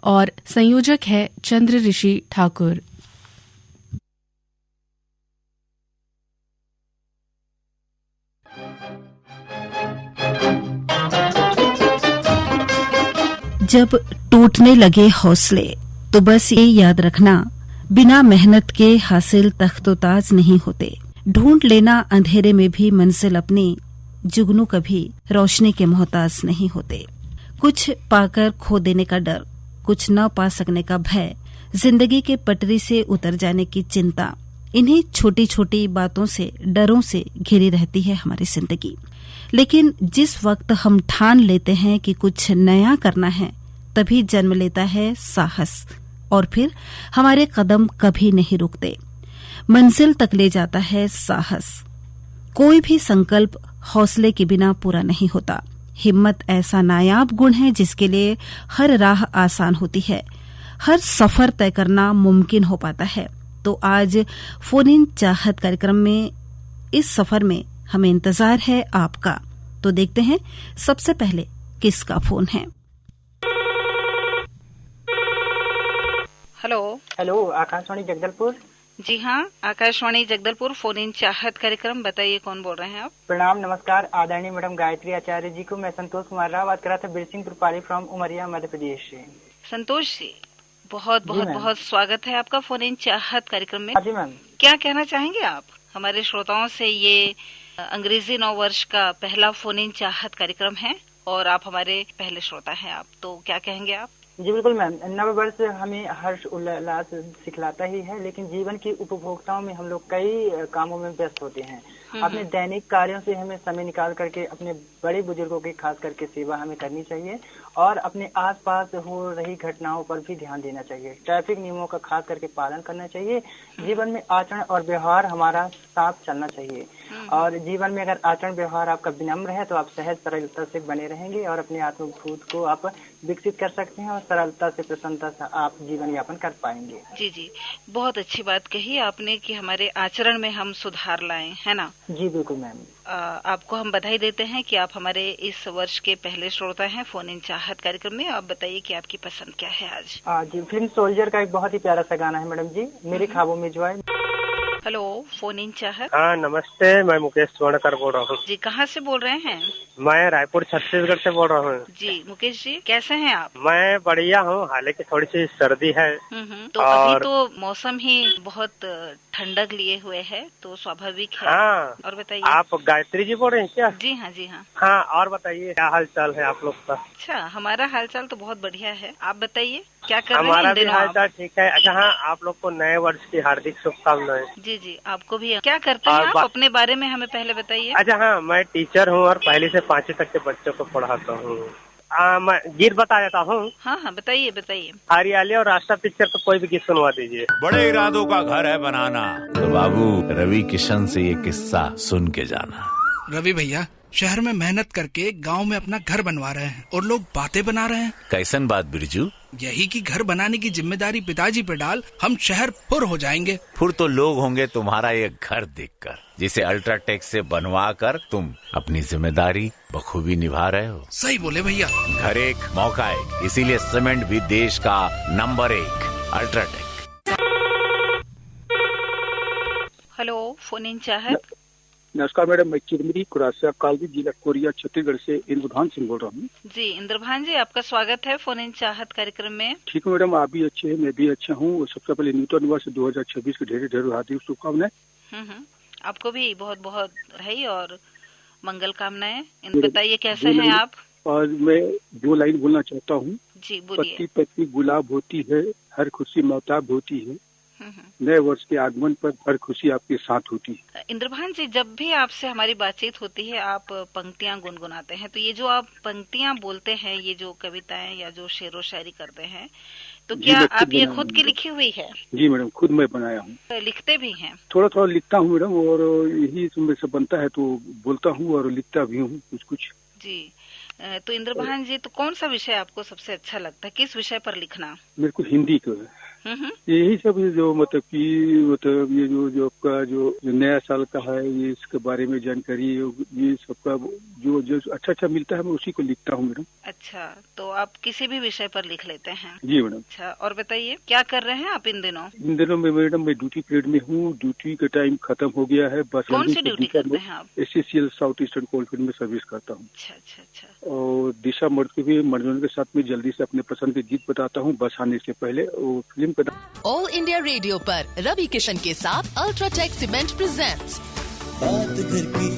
और संयोजक है चंद्र ऋषि ठाकुर। जब टूटने लगे हौसले तो बस ये याद रखना, बिना मेहनत के हासिल तख्तोताज नहीं होते। ढूंढ लेना अंधेरे में भी मंजिल अपनी, जुगनू कभी रोशनी के मोहताज नहीं होते। कुछ पाकर खो देने का डर, कुछ न पा सकने का भय, जिंदगी के पटरी से उतर जाने की चिंता, इन्हीं छोटी छोटी बातों से, डरों से घिरी रहती है हमारी जिंदगी। लेकिन जिस वक्त हम ठान लेते हैं कि कुछ नया करना है, तभी जन्म लेता है साहस, और फिर हमारे कदम कभी नहीं रुकते। मंजिल तक ले जाता है साहस। कोई भी संकल्प हौसले के बिना पूरा नहीं होता। हिम्मत ऐसा नायाब गुण है जिसके लिए हर राह आसान होती है, हर सफर तय करना मुमकिन हो पाता है। तो आज फोन इन चाहत कार्यक्रम में इस सफर में हमें इंतजार है आपका। तो देखते हैं सबसे पहले किसका फोन है। हेलो, आकाशवाणी जगदलपुर। जी हाँ, आकाशवाणी जगदलपुर फोन इन चाहत कार्यक्रम। बताइए कौन बोल रहे हैं आप? प्रणाम, नमस्कार आदरणीय मैडम गायत्री आचार्य जी को। मैं संतोष कुमार राव बात कर रहा था बिरसिंहपुर पाली फ्रॉम उमरिया मध्य प्रदेश से। संतोष जी, बहुत बहुत बहुत स्वागत है आपका फोन इन चाहत कार्यक्रम में। जी मैम। क्या कहना चाहेंगे आप हमारे श्रोताओं से? ये अंग्रेजी नव वर्ष का पहला फोन इन चाहत कार्यक्रम है और आप हमारे पहले श्रोता हैं। आप तो क्या कहेंगे आप? जी बिल्कुल मैम, नव वर्ष हमें हर्ष उल्लास सिखलाता ही है, लेकिन जीवन की उपभोक्ताओं में हम लोग कई कामों में व्यस्त होते हैं। अपने दैनिक कार्यों से हमें समय निकाल करके अपने बड़े बुजुर्गों की खास करके सेवा हमें करनी चाहिए और अपने आसपास हो रही घटनाओं पर भी ध्यान देना चाहिए। ट्रैफिक नियमों का खास करके पालन करना चाहिए। जीवन में आचरण और व्यवहार हमारा साथ चलना चाहिए और जीवन में अगर आचरण व्यवहार आपका विनम्र है तो आप सहज सरलता से बने रहेंगे और अपने आत्मबोध को आप विकसित कर सकते हैं और सरलता से प्रसन्नता से आप जीवन यापन कर पाएंगे। जी जी, बहुत अच्छी बात कही आपने कि हमारे आचरण में हम सुधार लाएं, है ना? जी बिल्कुल मैम। आपको हम बधाई देते हैं कि आप हमारे इस वर्ष के पहले श्रोता हैं फोन इन चाहत कार्यक्रम में। आप बताइए कि आपकी पसंद क्या है आज? जी, फिल्म सोल्जर का एक बहुत ही प्यारा सा गाना है मैडम जी, मेरे ख्वाबों में जो है। हेलो, फोन इन चाहत। हाँ नमस्ते, मैं मुकेश स्वर्णकर बोल रहा हूँ। जी, कहाँ से बोल रहे हैं? मैं रायपुर छत्तीसगढ़ से बोल रहा हूँ। जी मुकेश जी, कैसे हैं आप? मैं बढ़िया हूँ, हालांकि थोड़ी सी सर्दी है। तो अभी तो मौसम ही बहुत ठंडक लिए हुए है, तो स्वाभाविक है। हाँ, और बताइए। आप गायत्री जी बोल रहे हैं क्या? जी हाँ, जी हाँ। हाँ, और बताइए क्या हाल चाल है आप लोग का? अच्छा, हमारा हाल चाल तो बहुत बढ़िया है। आप बताइए क्या कर रहे हैं? हमारा भी हाल चाल ठीक है। अच्छा हाँ, आप लोग को नए वर्ष की हार्दिक शुभकामनाएं। जी जी, आपको भी। क्या करते हैं आप? अपने बारे में हमें पहले बताइए। अच्छा हाँ, मैं टीचर हूँ और पहली से 5वीं तक के बच्चों को पढ़ाता हूँ। मैं गीत बता देता हूँ। हाँ हाँ, बताइए बताइए। हरियाली और रास्ता पिक्चर का कोई भी गीत सुनवा दीजिए। बड़े इरादों का घर है बनाना, तो बाबू रवि किशन से ये किस्सा सुन के जाना। रवि भैया शहर में मेहनत करके गांव में अपना घर बनवा रहे हैं और लोग बातें बना रहे हैं। कैसन बात बिरजू? यही कि घर बनाने की जिम्मेदारी पिताजी पे डाल हम शहर फुर हो जाएंगे। फुर तो लोग होंगे तुम्हारा ये घर देखकर, जिसे अल्ट्राटेक से बनवा कर तुम अपनी जिम्मेदारी बखूबी निभा रहे हो। सही बोले भैया। घर एक मौका एक, इसीलिए सीमेंट भी देश का number 1 UltraTech. Hello, phone in चाहत। नमस्कार मैडम, मैं चिरमिरी कुरासा कालवी जिला कोरिया छत्तीसगढ़ से इंद्रभान सिंह बोल रहा हूँ। जी इंद्रभान जी, आपका स्वागत है फोन इन चाहत कार्यक्रम में। ठीक है मैडम, आप भी अच्छे हैं, मैं भी अच्छा हूँ। सबसे पहले नूतन वर्ष 2026 के ढेर ढेर हार्दिक शुभकामनाएं। आपको भी बहुत बहुत बधाई और मंगल कामनाएं। बताइए कैसे हैं आप? और मैं 2 लाइन बोलना चाहता हूँ। जी बोलिए। पत्ती पत्ती गुलाब होती है, हर खुशी महताब होती है, नए वर्ष के आगमन पर हर खुशी आपके साथ होती है। इंद्रभान जी, जब भी आपसे हमारी बातचीत होती है आप पंक्तियां गुनगुनाते हैं, तो ये जो आप पंक्तियां बोलते हैं, ये जो कविताएं या जो शेरो शायरी करते हैं, तो क्या आप ये खुद की लिखी हुई है? जी मैडम, खुद मैं बनाया हूँ। लिखते भी हैं? थोड़ा थोड़ा लिखता हूँ मैडम, और यही मेरे से बनता है तो बोलता हूँ और लिखता भी हूँ कुछ कुछ। जी, तो इंद्रभान जी, तो कौन सा विषय आपको सबसे अच्छा लगता है? किस विषय पर लिखना? मेरे को हिंदी को यही सब जो मतलब ये जो आपका जो नया साल का है, ये इसके बारे में जानकारी, ये सबका जो अच्छा मिलता है मैं उसी को लिखता हूँ मैडम। अच्छा, तो आप किसी भी विषय पर लिख लेते हैं? जी मैडम। अच्छा, और बताइए क्या कर रहे हैं आप इन दिनों? इन दिनों में मैडम मैं ड्यूटी पीरियड में हूँ, ड्यूटी का टाइम खत्म हो गया है। बस कौन सी ड्यूटी करते हैं आप? SCCL साउथ ईस्टर्न कोलफील्ड में सर्विस करता हूँ। अच्छा। और दिशा मर्द के भी मनोरंजन के साथ में जल्दी से अपने पसंद के गीत बताता हूँ बस आने से पहले। वो फिल्म का ऑल इंडिया रेडियो पर रवि किशन के साथ अल्ट्राटेक सीमेंट प्रेजेंट्स बात घर की।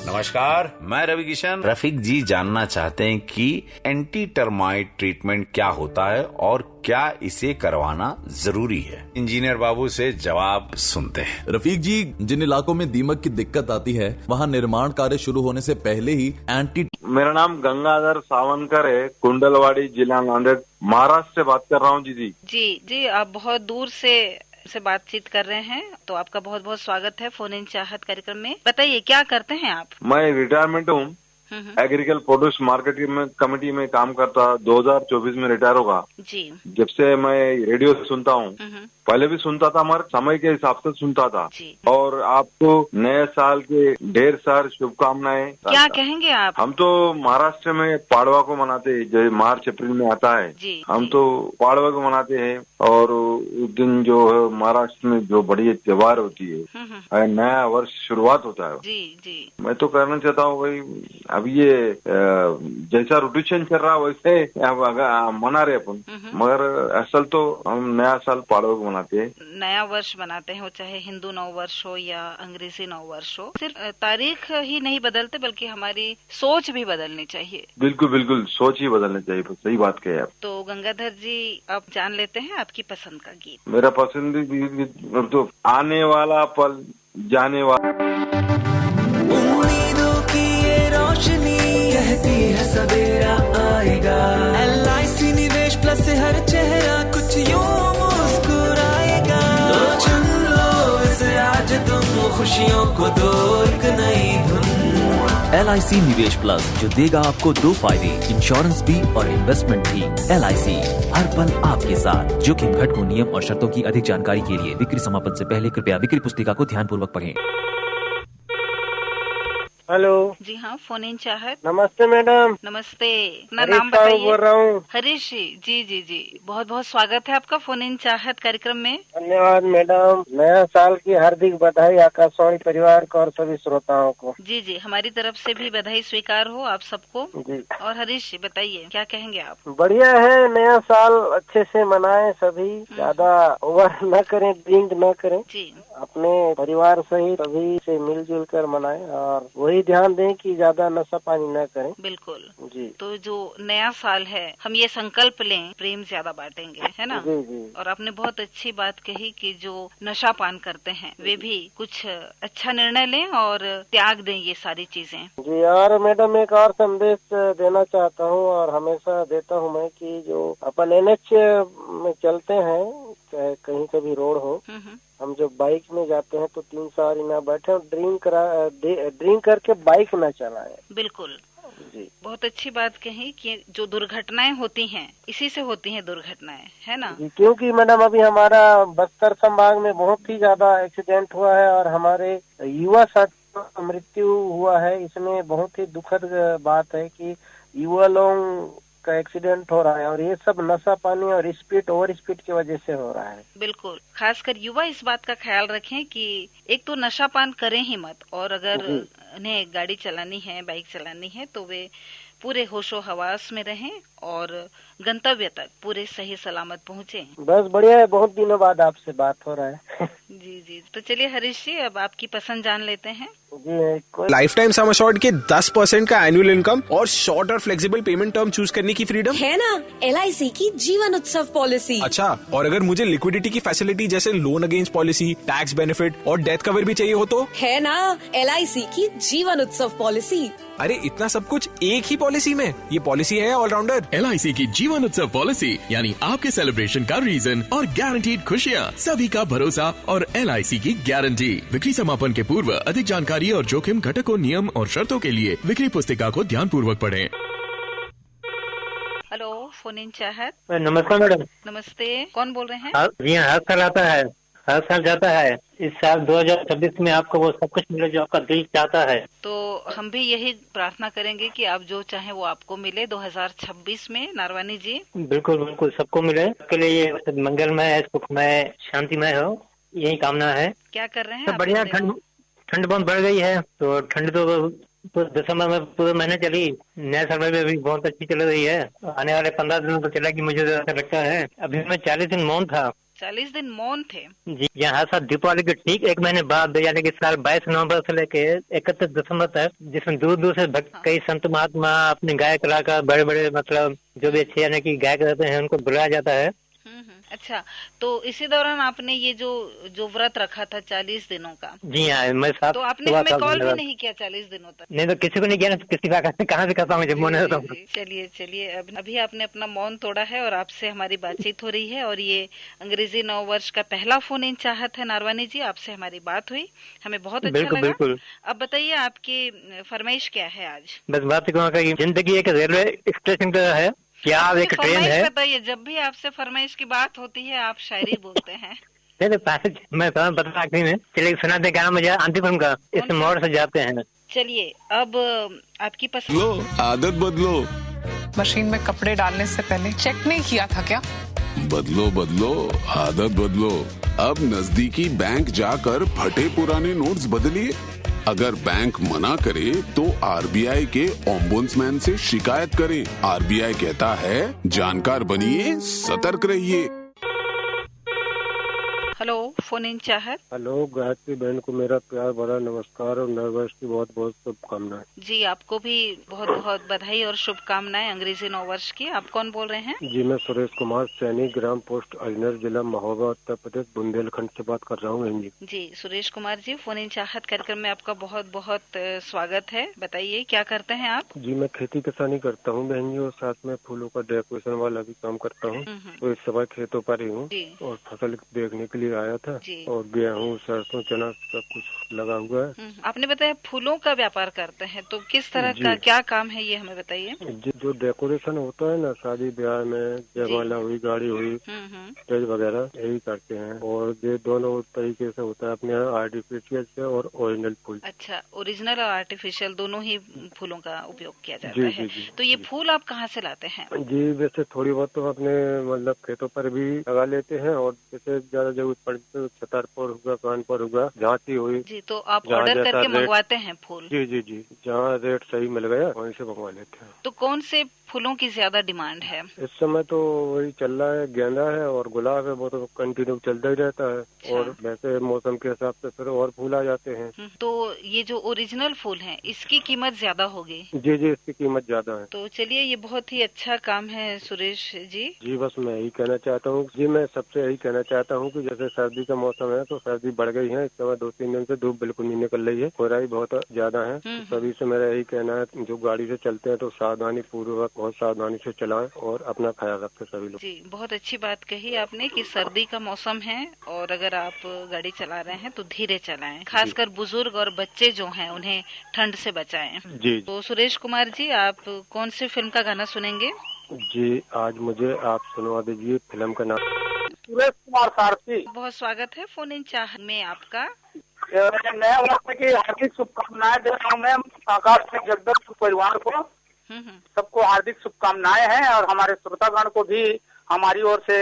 नमस्कार, मैं रवि किशन। रफीक जी जानना चाहते हैं कि एंटी टर्माइट ट्रीटमेंट क्या होता है और क्या इसे करवाना जरूरी है। इंजीनियर बाबू से जवाब सुनते हैं। रफीक जी, जिन इलाकों में दीमक की दिक्कत आती है वहाँ निर्माण कार्य शुरू होने से पहले ही मेरा नाम गंगाधर सावनकर है, कुंडलवाड़ी, जिला नांदेड़, महाराष्ट्र से बात कर रहा हूँ। जी, आप बहुत दूर से बातचीत कर रहे हैं, तो आपका बहुत बहुत स्वागत है फोन इन चाहत कार्यक्रम में। बताइए क्या करते हैं आप? मैं रिटायरमेंट हूँ, एग्रीकल्चर प्रोड्यूस मार्केटिंग कमेटी में काम करता। 2024 में रिटायर होगा जी। जब से मैं रेडियो सुनता हूँ, पहले भी सुनता था मगर समय के हिसाब से सुनता था। और आपको नए साल के ढेर सारी शुभकामनाएं। क्या कहेंगे आप? हम तो महाराष्ट्र में पाड़वा को मनाते हैं, जो मार्च अप्रैल में आता है। हम तो पाड़वा को मनाते हैं और उस दिन जो है महाराष्ट्र में जो बड़ी त्योहार होती है, नया वर्ष शुरुआत होता है। जी। मैं तो कहना चाहता हूँ भाई, अब ये जैसा रोटेशन चल रहा है वैसे मना रहे अपन, मगर असल तो हम नया साल पाड़वा को मनाते हैं, नया वर्ष मनाते हैं, वो चाहे हिंदू नव वर्ष हो या अंग्रेजी नव वर्ष हो। सिर्फ तारीख ही नहीं बदलते बल्कि हमारी सोच भी बदलनी चाहिए। बिल्कुल सोच ही बदलनी चाहिए। सही बात कही आप। तो गंगाधर जी, आप जान लेते हैं आपकी पसंद का गीत? मेरा पसंदीदा गीत तो आने वाला पल जाने वाला। उम्मीदों की ये रोशनी कहती है सवेरा आएगा। LIC निवेश प्लस से हर चेहरा कुछ यूं मुस्कुराएगा। तो चुन लो इसे आज तुम, खुशियों को दो एक नई धुन। LIC निवेश प्लस, जो देगा आपको 2 फायदे, इंश्योरेंस भी और इन्वेस्टमेंट भी। LIC हर पल आपके साथ। जोखिम घटकों, नियम और शर्तों की अधिक जानकारी के लिए बिक्री समापन से पहले कृपया बिक्री पुस्तिका को ध्यानपूर्वक पढ़ें। हेलो। जी हाँ, फोन इन चाहत। नमस्ते मैडम। नमस्ते, अपना नाम बताइए। बोल रहा हूँ। हरीश जी। बहुत बहुत स्वागत है आपका फोन इन चाहत कार्यक्रम में। धन्यवाद मैडम। नया साल की हार्दिक बधाई आकाशवाणी परिवार को और सभी श्रोताओं को। जी, हमारी तरफ से भी बधाई स्वीकार हो आप सबको जी। और हरीश जी बताइए क्या कहेंगे आप? बढ़िया है, नया साल अच्छे से मनाएं सभी, ज्यादा ओवर न करें, ड्रिंक न करें जी। अपने परिवार सहित सभी से मिलजुल कर मनाएं और वही ध्यान दें कि ज्यादा नशा पानी न करें। बिल्कुल जी। तो जो नया साल है, हम ये संकल्प लें प्रेम ज्यादा बांटेंगे, है ना? जी। और आपने बहुत अच्छी बात कही कि जो नशा पान करते हैं वे भी कुछ अच्छा निर्णय लें और त्याग दें ये सारी चीजें जी। और मैडम एक और संदेश देना चाहता हूँ और हमेशा देता हूँ मैं कि जो अपन NH में चलते हैं, चाहे कहीं का भी रोड हो, हम जब बाइक में जाते हैं तो 3 सवारी ना बैठे और ड्रिंक करके बाइक ना चलाएं। बिल्कुल जी। बहुत अच्छी बात कही कि जो दुर्घटनाएं होती हैं इसी से होती हैं दुर्घटनाएं, है ना? क्योंकि मैडम अभी हमारा बस्तर संभाग में बहुत ही ज्यादा एक्सीडेंट हुआ है और हमारे युवा साथियों का मृत्यु हुआ है। इसमें बहुत ही दुखद बात है कि युवा लोग का एक्सीडेंट हो रहा है और ये सब नशा पानी और ओवर स्पीड की वजह से हो रहा है। बिल्कुल, खासकर युवा इस बात का ख्याल रखें कि एक तो नशा पान करें ही मत, और अगर उन्हें गाड़ी चलानी है, बाइक चलानी है, तो वे पूरे होशो हवास में रहें और गंतव्य तक पूरे सही सलामत पहुँचे। बस बढ़िया है, बहुत दिनों बाद आपसे बात हो रहा है। जी। तो चलिए हरीश जी, अब आपकी पसंद जान लेते हैं। लाइफ टाइम सम एश्योर्ड के 10% का एनुअल इनकम और शॉर्ट और फ्लेक्सिबल पेमेंट टर्म चूज करने की फ्रीडम है ना। LIC की जीवन उत्सव पॉलिसी। अच्छा, और अगर मुझे लिक्विडिटी की फैसिलिटी जैसे loan against policy, tax benefit और डेथ कवर भी चाहिए हो तो है ना LIC की जीवन उत्सव पॉलिसी। अरे इतना सब कुछ एक ही पॉलिसी में, ये पॉलिसी है ऑलराउंडर। LIC की जीवन उत्सव पॉलिसी यानी आपके सेलिब्रेशन का रीजन और गारंटीड खुशियाँ, सभी का भरोसा और LIC की गारंटी। बिक्री समापन के पूर्व अधिक जानकारी और जोखिम घटकों, नियम और शर्तों के लिए बिक्री पुस्तिका को ध्यान पूर्वक पढ़ें। हेलो, फोन इन चाहत। नमस्कार मैडम। नमस्ते, कौन बोल रहे हैं? जी हर साल आता है, हर साल जाता है। इस साल 2026 में आपको वो सब कुछ मिले जो आपका दिल चाहता है। तो हम भी यही प्रार्थना करेंगे कि आप जो चाहें वो आपको मिले 2026 में, नारवानी जी। बिल्कुल बिल्कुल, सबको मिले। इसके लिए ये मंगलमय, सुखमय, शांतिमय हो, यही कामना है। क्या कर रहे हैं? सब बढ़िया। ठंड बहुत बढ़ गई है, तो ठंड तो दिसंबर में पूरे महीने चली। नए साल में भी बहुत अच्छी चल रही है। आने वाले 15 दिनों तो चलेगी, मुझे ऐसा लगता है। अभी मैं 40 दिन मौन था। 40 दिन मौन थे जी। यहाँ साथ दीपावली के ठीक एक महीने बाद, यानी कि साल 22 नवंबर से लेके 31 दिसंबर तक, जिसमें दूर दूर से कई संत महात्मा, अपने गायक कलाकार, बड़े बड़े मतलब जो भी अच्छे यानी कि गायक रहते हैं, उनको बुलाया जाता है। अच्छा, तो इसी दौरान आपने ये जो व्रत रखा था 40 दिनों का। जी हाँ, मैं साथ। तो आपने हमें कॉल भी नहीं किया 40 दिनों तक? नहीं, तो किसी को नहीं किया, किसी का कहाँ से करता हूँ जब मौन रहता हूँ। चलिए अभी आपने अपना मौन तोड़ा है और आपसे हमारी बातचीत हो रही है। और ये अंग्रेजी नव वर्ष का पहला फोन इन चाहत है नारवानी जी, आपसे हमारी बात हुई, हमें बहुत अच्छा लगा। बिल्कुल। अब बताइए आपकी फरमाइश क्या है आज? बस बात कहूँ, जिंदगी एक रेलवे स्टेशन का है, क्या आप एक ट्रेन है। बताइए, जब भी आपसे फरमाइश की बात होती है आप शायरी बोलते हैं। मैं बता आखिरी में चलिए सुना दे गाना मुझे अंतिम फिल्म का, इस मोड़ से जाते हैं। चलिए, अब आपकी पसंद। लो, आदत बदलो। मशीन में कपड़े डालने से पहले चेक नहीं किया था क्या? बदलो, आदत बदलो। अब नजदीकी बैंक जाकर फटे पुराने नोट्स बदलिए। अगर बैंक मना करे तो आरबीआई के ओम्बुड्समैन से शिकायत करें। आरबीआई कहता है, जानकार बनिए, सतर्क रहिए। हेलो, फोन इन चाहत। हेलो, गायत्री बहन को मेरा प्यार भरा नमस्कार और नव वर्ष की बहुत बहुत शुभकामनाएं। जी, आपको भी बहुत बहुत बधाई और शुभकामनाएं अंग्रेजी नव वर्ष की। आप कौन बोल रहे हैं? जी, मैं सुरेश कुमार, सैनिक, ग्राम पोस्ट अजनर, जिला महोबा, उत्तर प्रदेश, बुंदेलखंड से बात कर रहा हूँ। बहन जी, सुरेश कुमार जी, फोन इन चाहत कार्यक्रम में आपका बहुत बहुत स्वागत है। बताइए, क्या करते हैं आप? जी, मैं खेती किसानी करता हूँ बहन जी, और साथ में फूलों का डेकोरेशन वाला भी काम करता हूँ। तो इस समय खेतों पर ही हूँ और फसल देखने के लिए आया था। और गेहूँ, सरसों, चना सब कुछ लगा हुआ है। आपने बताया फूलों का व्यापार करते हैं, तो किस तरह का क्या काम है ये हमें बताइए। जो डेकोरेशन होता है ना, शादी ब्याह में, जयमाला हुई, गाड़ी हुई, स्टेज वगैरह, यही करते हैं। और ये दोनों तरीके से होता है, अपने यहाँ आर्टिफिशियल से और ओरिजिनल फूल। अच्छा, ओरिजिनल और आर्टिफिशियल दोनों ही फूलों का उपयोग किया जाता है। तो ये फूल आप कहाँ से लाते हैं? जी, वैसे थोड़ी बहुत तो अपने मतलब खेतों पर भी लगा लेते हैं, और जैसे ज्यादा जरूरत पड़ती है छतरपुर होगा, कानपुर होगा, झांसी हुई। जी, तो आप ऑर्डर करके मंगवाते हैं फूल? जी, जहाँ रेट सही मिल गया वहीं से मंगवा लेते हैं। तो कौन से फूलों की ज्यादा डिमांड है इस समय? तो वही चल रहा है, गेंदा है और गुलाब है, वो तो कंटिन्यू चलता ही रहता है। और वैसे मौसम के हिसाब से फिर और फूल आ जाते हैं। तो ये जो ओरिजिनल फूल है, इसकी कीमत ज्यादा होगी? जी, इसकी कीमत ज्यादा है। तो चलिए, ये बहुत ही अच्छा काम है सुरेश जी। जी, बस मैं यही कहना चाहता हूँ। जी, मैं सबसे यही कहना चाहता हूँ कि जैसे सर्दी का मौसम है, तो सर्दी बढ़ गई है इस समय, 2-3 दिन से धूप बिल्कुल नहीं निकल रही है, कोहरा बहुत ज्यादा है। सभी से मेरा यही कहना है, जो गाड़ी से चलते हैं तो सावधानी पूर्वक, बहुत सावधानी से चलाएं और अपना ख्याल रखें सभी लोग। जी, बहुत अच्छी बात कही आपने कि सर्दी का मौसम है और अगर आप गाड़ी चला रहे हैं तो धीरे चलाएं। खासकर बुजुर्ग और बच्चे जो हैं उन्हें ठंड से बचाएं। जी। तो सुरेश कुमार जी, आप कौन सी फिल्म का गाना सुनेंगे? जी, आज मुझे आप सुनवा दीजिए फिल्म का नाम। सुरेश कुमार सारथी, बहुत स्वागत है फोन इन चाहत में आपका। नया वर्ष की हार्दिक शुभकामनाएं दे रहा हूँ मैं आकाश में जगदत्त परिवार को। सबको हार्दिक शुभकामनाएं हैं और हमारे श्रोतागण को भी हमारी ओर से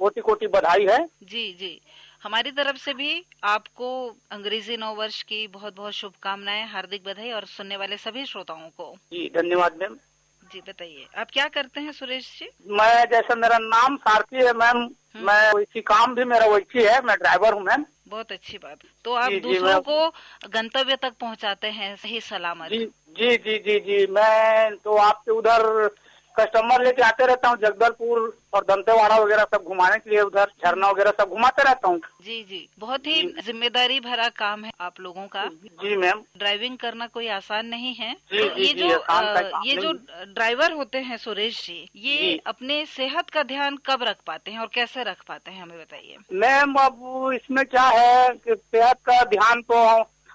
कोटि कोटि बधाई है। जी, हमारी तरफ से भी आपको अंग्रेजी नव वर्ष की बहुत बहुत शुभकामनाएं, हार्दिक बधाई और सुनने वाले सभी श्रोताओं को। जी, धन्यवाद मैम। जी, बताइए आप क्या करते हैं सुरेश जी? मैं, जैसे मेरा नाम सारथी है मैम, मैं वैसी काम भी मेरा वैसी है, मैं ड्राइवर हूँ मैम। बहुत अच्छी बात। तो आप दूसरों को गंतव्य तक पहुँचाते हैं सही सलामत? जी, मैं तो आपके उधर कस्टमर लेके आते रहता हूँ, जगदलपुर और दंतेवाड़ा वगैरह सब घुमाने के लिए, उधर झरना वगैरह सब घुमाते रहता हूँ। जी, बहुत ही जिम्मेदारी भरा काम है आप लोगों का। जी मैम। ड्राइविंग करना कोई आसान नहीं है। जी, तो ये जो ड्राइवर होते हैं सुरेश जी, ये अपने सेहत का ध्यान कब रख पाते हैं और कैसे रख पाते हैं, हमें बताइए। मैम, अब इसमें क्या है कि सेहत का ध्यान तो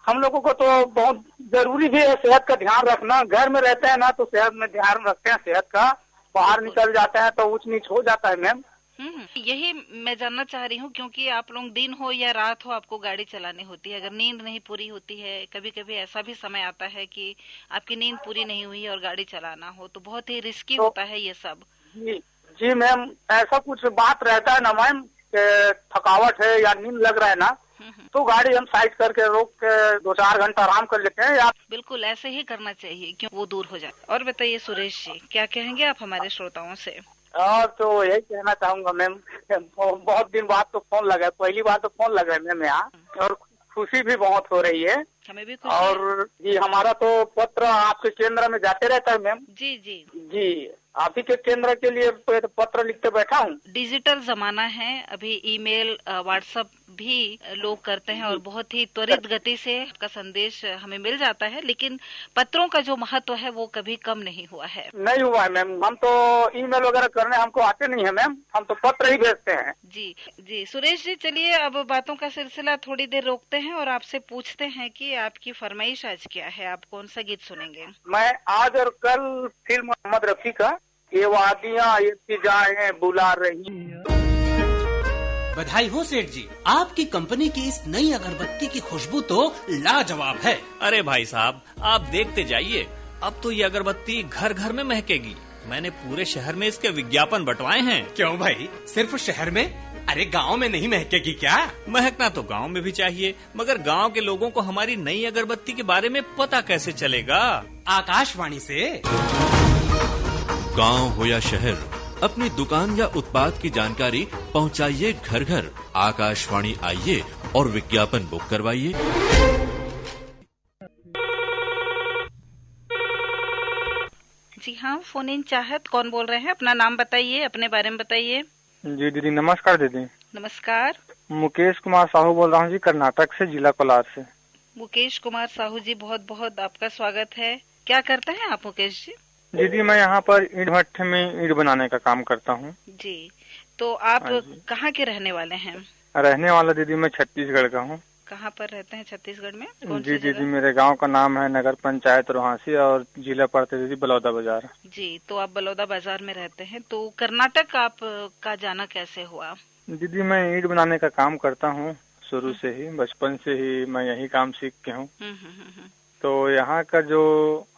हम लोगों को तो बहुत जरूरी भी है, सेहत का ध्यान रखना। घर में रहते हैं ना तो सेहत में ध्यान रखते हैं सेहत का, बाहर निकल जाते हैं तो ऊंच नीच हो जाता है मैम। यही मैं जानना चाह रही हूँ, क्योंकि आप लोग दिन हो या रात हो आपको गाड़ी चलानी होती है। अगर नींद नहीं पूरी होती है, कभी कभी ऐसा भी समय आता है कि आपकी नींद पूरी नहीं हुई और गाड़ी चलाना हो, तो बहुत ही रिस्की होता है ये सब। जी मैम, ऐसा कुछ बात रहता है ना मैम, थकावट है या नींद लग रहा है ना, तो गाड़ी हम साइड करके रोक के 2-4 घंटा आराम कर लेते हैं। या बिल्कुल ऐसे ही करना चाहिए, क्यों वो दूर हो जाए। और बताइए सुरेश जी, क्या कहेंगे आप हमारे श्रोताओं से? और तो यही कहना चाहूंगा मैम, बहुत दिन बाद तो फोन लगा, पहली बार तो फोन लगा मैम यहाँ, और खुशी भी बहुत हो रही है। हमें भी खुशी और जी हमारा तो पत्र आपके केंद्र में जाते रहता है मैम। जी आप ही के केंद्र के लिए पत्र लिखते बैठा हूँ। डिजिटल जमाना है, अभी ईमेल व्हाट्सएप भी लोग करते हैं और बहुत ही त्वरित गति से आपका संदेश हमें मिल जाता है, लेकिन पत्रों का जो महत्व है वो कभी कम नहीं हुआ है। नहीं हुआ है मैम, हम तो ईमेल वगैरह करने हमको आते नहीं है मैम, हम तो पत्र ही भेजते हैं। जी सुरेश जी, चलिए अब बातों का सिलसिला थोड़ी देर रोकते हैं और आपसे पूछते हैं कि आपकी फरमाइश आज क्या है, आप कौन सा गीत सुनेंगे? मैं आज और कल फिल्म मोहम्मद रफी का ये वादियाँ ये फिजाएं बुला रही। बधाई हो सेठ जी, आपकी कंपनी की इस नई अगरबत्ती की खुशबू तो लाजवाब है। अरे भाई साहब, आप देखते जाइए, अब तो ये अगरबत्ती घर घर में महकेगी। मैंने पूरे शहर में इसके विज्ञापन बंटवाए हैं। क्यों भाई, सिर्फ शहर में? अरे गांव में नहीं महकेगी क्या? महकना तो गांव में भी चाहिए, मगर गांव के लोगों को हमारी नई अगरबत्ती के बारे में पता कैसे चलेगा? आकाशवाणी से। गांव हो या शहर, अपनी दुकान या उत्पाद की जानकारी पहुंचाइए घर घर। आकाशवाणी आइए और विज्ञापन बुक करवाइए। जी हाँ, फोन इन चाहत, कौन बोल रहे हैं? अपना नाम बताइए, अपने बारे में बताइए। जी दीदी नमस्कार। दीदी नमस्कार। मुकेश कुमार साहू बोल रहा हूँ जी, कर्नाटक से, जिला कोलार से। मुकेश कुमार साहू जी, बहुत बहुत आपका स्वागत है। क्या करते हैं आप मुकेश जी? दीदी मैं यहाँ पर ईंट भट्टे में ईंट बनाने का काम करता हूँ। जी, तो आप कहाँ के रहने वाले हैं? रहने वाला दीदी मैं छत्तीसगढ़ का हूँ। कहाँ पर रहते हैं छत्तीसगढ़ में? जी दीदी मेरे गांव का नाम है नगर पंचायत रोहासी और जिला पड़ता दीदी बलौदा बाजार। जी, तो आप बलौदा बाजार में रहते हैं, तो कर्नाटक आप का जाना कैसे हुआ? दीदी मैं ईंट बनाने का काम करता हूँ शुरू से ही, बचपन से ही मैं यही काम सीख के हूँ। तो यहाँ का जो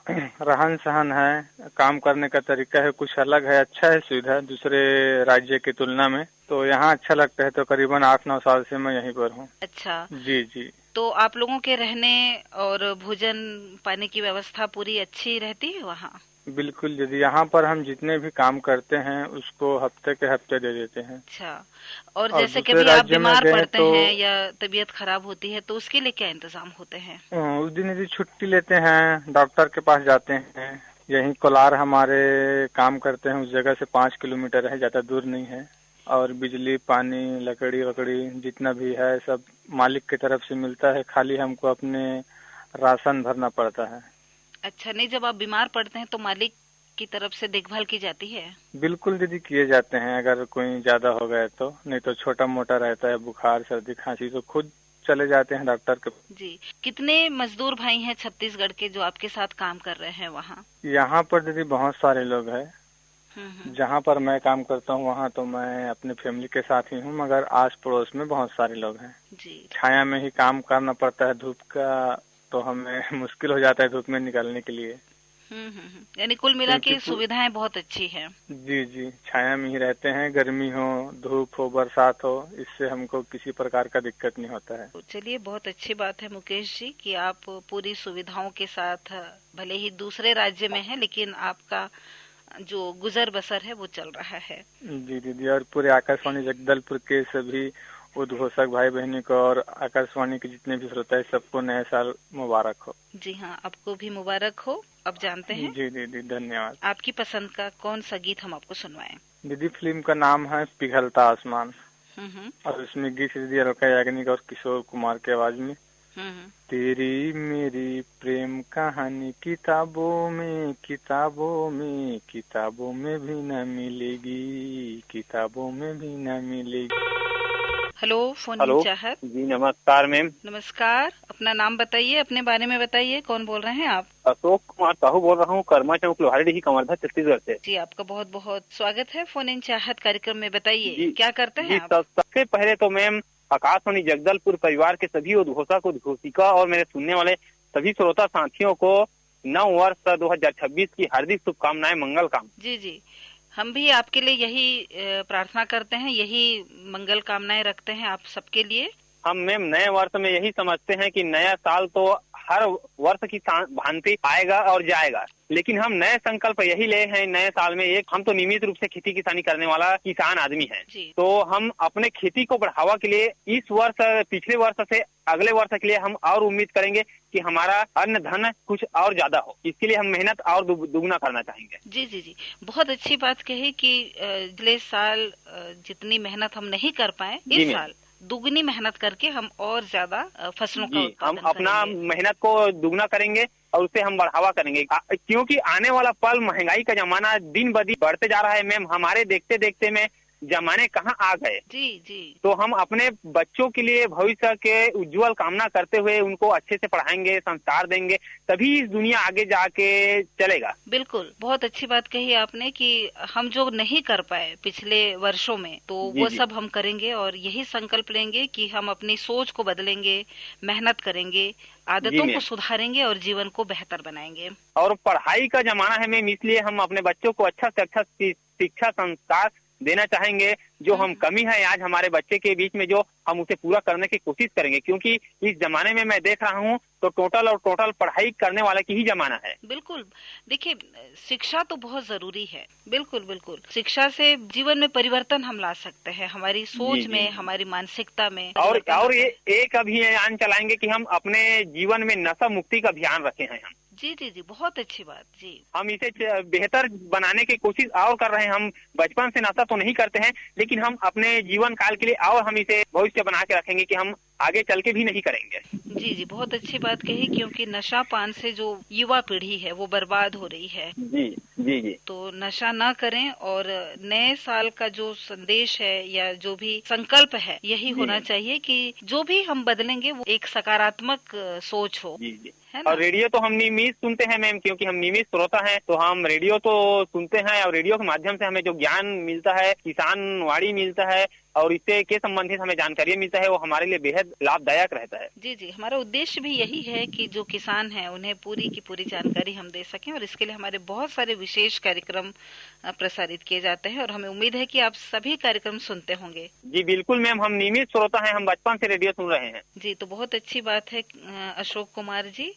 रहन सहन है, काम करने का तरीका है कुछ अलग है, अच्छा है सुविधा दूसरे राज्य की तुलना में, तो यहाँ अच्छा लगता है। तो करीबन 8-9 साल से मैं यहीं पर हूँ। अच्छा जी। तो आप लोगों के रहने और भोजन पानी की व्यवस्था पूरी अच्छी रहती है वहाँ? बिल्कुल दीदी, यहाँ पर हम जितने भी काम करते हैं उसको हफ्ते के हफ्ते दे देते हैं। अच्छा, और जैसे कभी आप बीमार पड़ते हैं या तबीयत खराब होती है तो उसके लिए क्या इंतजाम होते हैं? उस दिन यदि छुट्टी लेते हैं, डॉक्टर के पास जाते हैं। यहीं कोलार हमारे काम करते हैं, उस जगह से 5 किलोमीटर है, ज्यादा दूर नहीं है। और बिजली पानी लकड़ी वकड़ी जितना भी है सब मालिक की तरफ से मिलता है, खाली हमको अपने राशन भरना पड़ता है। अच्छा, नहीं जब आप बीमार पड़ते हैं तो मालिक की तरफ से देखभाल की जाती है? बिल्कुल दीदी किए जाते हैं, अगर कोई ज्यादा हो गए तो, नहीं तो छोटा मोटा रहता है बुखार सर्दी खांसी तो खुद चले जाते हैं डॉक्टर के। जी, कितने मजदूर भाई हैं छत्तीसगढ़ के जो आपके साथ काम कर रहे हैं वहाँ? यहाँ पर दीदी बहुत सारे लोग हैं। जहाँ पर मैं काम करता हूँ वहाँ तो मैं अपने फैमिली के साथ ही हूँ, मगर आस पड़ोस में बहुत सारे लोग हैं। जी, छाया में ही काम करना पड़ता है, धूप का तो हमें मुश्किल हो जाता है धूप में निकलने के लिए। यानी कुल मिला के सुविधाएं बहुत अच्छी हैं। जी, छाया में ही रहते हैं, गर्मी हो धूप हो बरसात हो, इससे हमको किसी प्रकार का दिक्कत नहीं होता है। चलिए, बहुत अच्छी बात है मुकेश जी कि आप पूरी सुविधाओं के साथ, भले ही दूसरे राज्य में है लेकिन आपका जो गुजर बसर है वो चल रहा है। जी दीदी, और पूरे आकाशवाणी जगदलपुर के सभी उद्घोषक भाई बहनी को और आकाशवाणी के जितने भी श्रोता है सबको नया साल मुबारक हो। जी हाँ, आपको भी मुबारक हो। अब जानते हैं जी दीदी, धन्यवाद। आपकी पसंद का कौन सा गीत हम आपको सुनवाएं? दीदी फिल्म का नाम है पिघलता आसमान, और उसमें गीत दीदी अलका याग्निक और किशोर कुमार की आवाज में। तेरी मेरी प्रेम कहानी किताबों में भी न मिलेगी, किताबों में भी न मिलेगी। हेलो, फोन चाहत जी। नमस्कार मैम। नमस्कार, अपना नाम बताइए, अपने बारे में बताइए, कौन बोल रहे हैं आप? अशोक कुमार साहू बोल रहा हूँ, कर्मा चौक लोहारी कमरधा छत्तीसगढ़ से। जी, आपका बहुत बहुत स्वागत है फोन इन चाहत कार्यक्रम में। बताइए क्या करते हैं आप? सबसे पहले तो मैम आकाशवाणी जगदलपुर परिवार के सभी उद्घोषिका और मेरे सुनने वाले सभी श्रोता साथियों को नव वर्ष 2026 की हार्दिक शुभकामनाएं, मंगल कामनाएं। जी जी, हम भी आपके लिए यही प्रार्थना करते हैं, यही मंगल कामनाएं रखते हैं आप सबके लिए। हम मैम नए वर्ष में यही समझते हैं कि नया साल तो हर वर्ष की भांति आएगा और जाएगा, लेकिन हम नए संकल्प यही ले हैं नए साल में। एक, हम तो नियमित रूप से खेती किसानी करने वाला किसान आदमी है, तो हम अपने खेती को बढ़ावा के लिए इस वर्ष पिछले वर्ष से अगले वर्ष के लिए हम और उम्मीद करेंगे कि हमारा अन्न धन कुछ और ज्यादा हो। इसके लिए हम मेहनत और दुगना करना चाहेंगे। जी जी जी, बहुत अच्छी बात कही कि अगले साल जितनी मेहनत हम नहीं कर पाए, इस साल दुगनी मेहनत करके हम और ज्यादा फसलों का उत्पादन हम अपना मेहनत को दुगना करेंगे और उसे हम बढ़ावा करेंगे, क्योंकि आने वाला पल महंगाई का जमाना दिन ब दिन बढ़ते जा रहा है मैम। हमारे देखते देखते में जमाने कहाँ आ गए। जी जी, तो हम अपने बच्चों के लिए भविष्य के उज्जवल कामना करते हुए उनको अच्छे से पढ़ाएंगे, संस्कार देंगे, तभी इस दुनिया आगे जाके चलेगा। बिल्कुल, बहुत अच्छी बात कही आपने कि हम जो नहीं कर पाए पिछले वर्षों में, तो वो सब हम करेंगे और यही संकल्प लेंगे कि हम अपनी सोच को बदलेंगे, मेहनत करेंगे, आदतों को सुधारेंगे और जीवन को बेहतर बनाएंगे। और पढ़ाई का जमाना है मैम, इसलिए हम अपने बच्चों को अच्छा से अच्छा शिक्षा संस्कार देना चाहेंगे। जो हम कमी है आज हमारे बच्चे के बीच में, जो हम उसे पूरा करने की कोशिश करेंगे, क्योंकि इस जमाने में मैं देख रहा हूँ तो टोटल पढ़ाई करने वाले की ही जमाना है। बिल्कुल, देखिए शिक्षा तो बहुत जरूरी है। बिल्कुल बिल्कुल, शिक्षा से जीवन में परिवर्तन हम ला सकते हैं, हमारी सोच में, हमारी मानसिकता में। और ये एक अभियान चलाएंगे कि हम अपने जीवन में नशा मुक्ति का अभियान रखे हैं हम। जी जी जी, बहुत अच्छी बात। जी, हम इसे बेहतर बनाने की कोशिश और कर रहे हैं। हम बचपन से नशा तो नहीं करते हैं, लेकिन हम अपने जीवन काल के लिए और हम इसे भविष्य बना के रखेंगे कि हम आगे चल के भी नहीं करेंगे। जी जी, बहुत अच्छी बात कही, क्योंकि नशा पान से जो युवा पीढ़ी है वो बर्बाद हो रही है। जी जी जी, तो नशा ना करें और नए साल का जो संदेश है या जो भी संकल्प है, यही होना चाहिए कि जो भी हम बदलेंगे वो एक सकारात्मक सोच हो। जी जी, और रेडियो तो हम नियमित सुनते हैं मैम, क्योंकि हम नियमित श्रोता हैं, तो हम रेडियो तो सुनते हैं और रेडियो के माध्यम से हमें जो ज्ञान मिलता है, किसान वाणी मिलता है और इससे के संबंधित हमें जानकारी मिलता है, वो हमारे लिए बेहद लाभदायक रहता है। जी जी, हमारा उद्देश्य भी यही है कि जो किसान हैं उन्हें पूरी की पूरी जानकारी हम दे सकें, और इसके लिए हमारे बहुत सारे विशेष कार्यक्रम प्रसारित किए जाते हैं और हमें उम्मीद है कि आप सभी कार्यक्रम सुनते होंगे। जी बिल्कुल मैम, हम नियमित श्रोता हैं, हम बचपन से रेडियो सुन रहे हैं। जी, तो बहुत अच्छी बात है अशोक कुमार जी।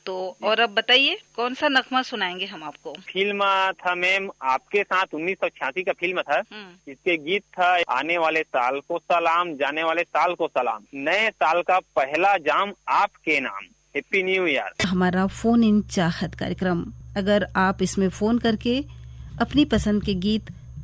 तो और अब बताइए कौन सा नगमा सुनाएंगे हम आपको? फिल्म था मैम आपके साथ 1986 का फिल्म था। इसके गीत था आने वाले साल को सलाम, जाने वाले साल को सलाम, नए साल का पहला जाम आपके नाम, हैप्पी न्यू ईयर। हमारा फोन इन चाहत कार्यक्रम, अगर आप इसमें फोन करके अपनी पसंद के गीत